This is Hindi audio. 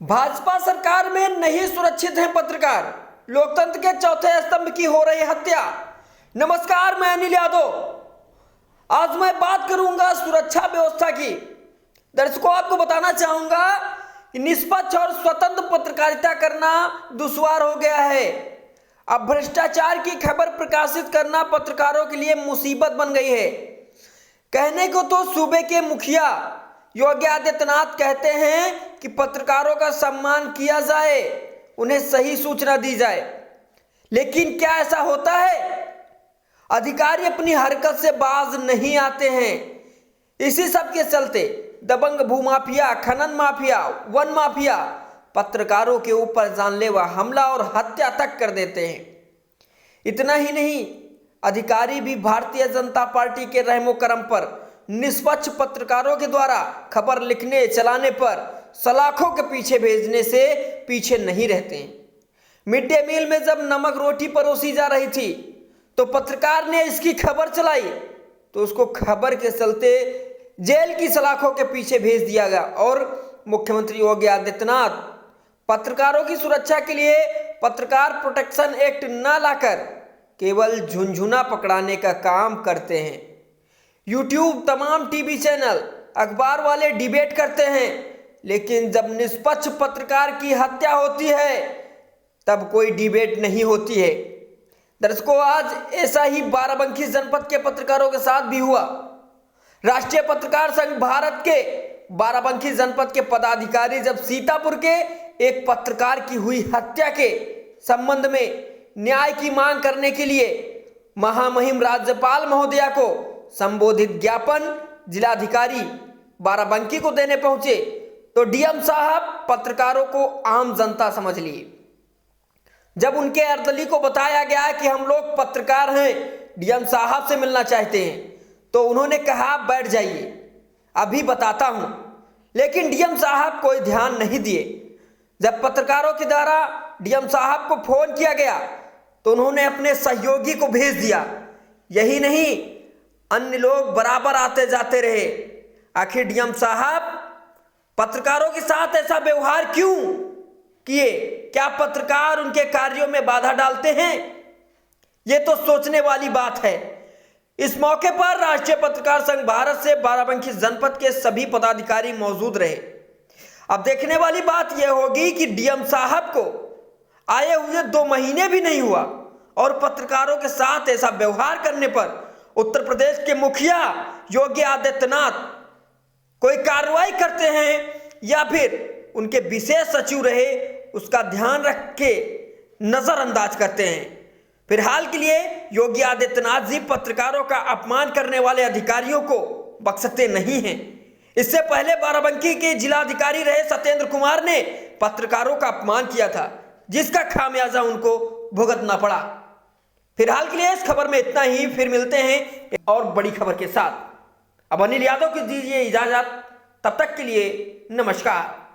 भाजपा सरकार में नहीं सुरक्षित हैं पत्रकार, लोकतंत्र के चौथे स्तंभ की हो रही हत्या। नमस्कार, मैं अनिल यादव। आज मैं बात करूंगा सुरक्षा व्यवस्था की। दर्शकों, आपको बताना चाहूंगा कि निष्पक्ष और स्वतंत्र पत्रकारिता करना दुश्वार हो गया है। अब भ्रष्टाचार की खबर प्रकाशित करना पत्रकारों के लिए मुसीबत बन गई है। कहने को तो सूबे के मुखिया योगी आदित्यनाथ कहते हैं कि पत्रकारों का सम्मान किया जाए, उन्हें सही सूचना दी जाए, लेकिन क्या ऐसा होता है? अधिकारी अपनी हरकत से बाज नहीं आते हैं। इसी सब के चलते दबंग भूमाफिया, खनन माफिया, वन माफिया पत्रकारों के ऊपर जानलेवा हमला और हत्या तक कर देते हैं। इतना ही नहीं, अधिकारी भी भारतीय जनता पार्टी के रहमो करम पर निष्पक्ष पत्रकारों के द्वारा खबर लिखने चलाने पर सलाखों के पीछे भेजने से पीछे नहीं रहते। मिड डे मील में जब नमक रोटी परोसी जा रही थी तो पत्रकार ने इसकी खबर चलाई तो उसको खबर के चलते जेल की सलाखों के पीछे भेज दिया गया। और मुख्यमंत्री योगी आदित्यनाथ पत्रकारों की सुरक्षा के लिए पत्रकार प्रोटेक्शन एक्ट न लाकर केवल झुनझुना पकड़ाने का काम करते हैं। यूट्यूब, तमाम टीवी चैनल, अखबार वाले डिबेट करते हैं, लेकिन जब निष्पक्ष पत्रकार की हत्या होती है तब कोई डिबेट नहीं होती है। दर्शकों, आज ऐसा ही बाराबंकी जनपद के पत्रकारों के साथ भी हुआ। राष्ट्रीय पत्रकार संघ भारत के बाराबंकी जनपद के पदाधिकारी जब सीतापुर के एक पत्रकार की हुई हत्या के संबंध में न्याय की मांग करने के लिए महामहिम राज्यपाल महोदया को संबोधित ज्ञापन जिलाधिकारी बाराबंकी को देने पहुंचे तो डीएम साहब पत्रकारों को आम जनता समझ लिए। जब उनके अर्दली को बताया गया कि हम लोग पत्रकार हैं, डीएम साहब से मिलना चाहते हैं, तो उन्होंने कहा बैठ जाइए, अभी बताता हूं। लेकिन डीएम साहब कोई ध्यान नहीं दिए। जब पत्रकारों के द्वारा डीएम साहब को फोन किया गया तो उन्होंने अपने सहयोगी को भेज दिया। यही नहीं, अन्य लोग बराबर आते जाते रहे। आखिर डीएम साहब पत्रकारों के साथ ऐसा व्यवहार क्यों किए? क्या पत्रकार उनके कार्यों में बाधा डालते हैं? यह तो सोचने वाली बात है। इस मौके पर राष्ट्रीय पत्रकार संघ भारत से बाराबंकी जनपद के सभी पदाधिकारी मौजूद रहे। अब देखने वाली बात यह होगी कि डीएम साहब को आए हुए 2 महीने भी नहीं हुआ और पत्रकारों के साथ ऐसा व्यवहार करने पर उत्तर प्रदेश के मुखिया योगी आदित्यनाथ कोई कार्रवाई करते हैं या फिर उनके विशेष सचिव रहे उसका ध्यान रख के नजरअंदाज करते हैं। फिलहाल के लिए योगी आदित्यनाथ जी पत्रकारों का अपमान करने वाले अधिकारियों को बख्शते नहीं हैं। इससे पहले बाराबंकी के जिलाधिकारी रहे सत्येंद्र कुमार ने पत्रकारों का अपमान किया था, जिसका खामियाजा उनको भुगतना पड़ा। फिलहाल के लिए इस खबर में इतना ही। फिर मिलते हैं और बड़ी खबर के साथ। अब अनिल यादव को दीजिए इजाजत। तब तक के लिए नमस्कार।